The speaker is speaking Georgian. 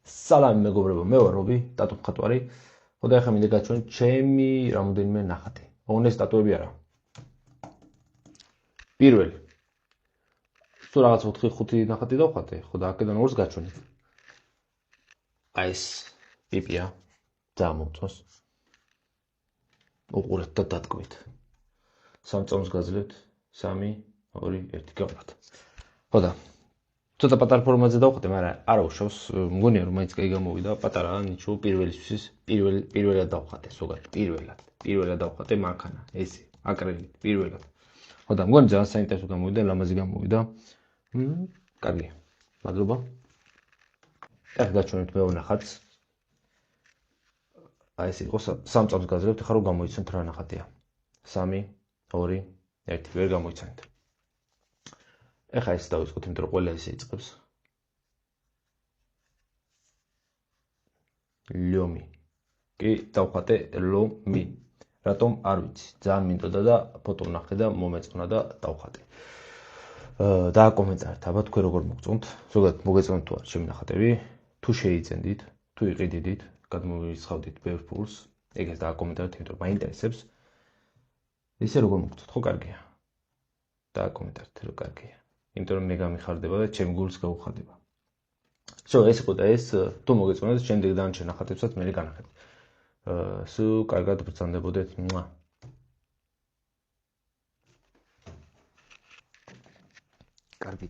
სალამი მეგობრებო, მე ვარ რობი, ტატუ მხატვარი. ხოდა ახლა მინდა გაჩვენოთ ჩემი რამოდენიმე ნახატი. ოღონდ ეს ტატუები არა. პირველი. სულ რაღაც 4-5 ნახატი დავხატე, ხოდა აქედან ორს გაჩვენეთ. აი ეს პიპია ძალიან მომწონს. უყურეთ და დატკბით. 3 წამს გაძლევთ, 3, 2, 1 გავყოთ. ხოდა ცოტა პატარა ფორმაზე დავხატე, მაგრამ არა უშავს, მგონია რომ მაინც კაი გამოვიდა, პატარაა, ნიჩო, პირველისთვის, პირველად დავხატე, ზოგადად, პირველად დავხატე მანქანა, ესე, აკრილით, პირველად. ხოდა მგონი ძალიან საინტერესო გამოვიდა, ლამაზი გამოვიდა. კარგი. მადლობა. ახლა გაჩვენებთ მეორე ნახატს. აი ეს იყო 3 წამს გაძლევთ, ახლა რომ გამოიცნოთ რა ნახატია. 3, 2, 1, ვერ გამოიცანეთ. ეხლა ეს დავიწყოთ, იმიტომ რომ ყველა ესე იწყებს. ლომი. კი, დავხატე ლომი. რატომ არ ვიცი. ძალიან მინდოდა და ფოტო ვნახე და მომეწონა და დავხატე. დააკომენტარეთ, აბა თქვენ როგორ მოგწონთ. ზოგადად მოგეწონათ თუ არა ჩემი ნახატები. თუ შეიძენდით, თუ იყიდიდით, გადმოვირიცხავდით ბევრ ფულს, ეგეც დააკომენტარეთ, იმიტომ რომ მაინტერესებს. ისე როგორ მოგწონთ, ხო კარგია. დააკომენტარეთ, რომ კარგია. იმიტომ რომ მე გამიხარდება და ჩემ გულს გაუხარდება. ეს იყო და ეს თუ მოგეწონათ, შემდეგ დანარჩენ ნახატებსაც მე განახეთ. სულ კარგად ბრძანდებოდეთ. კარგი.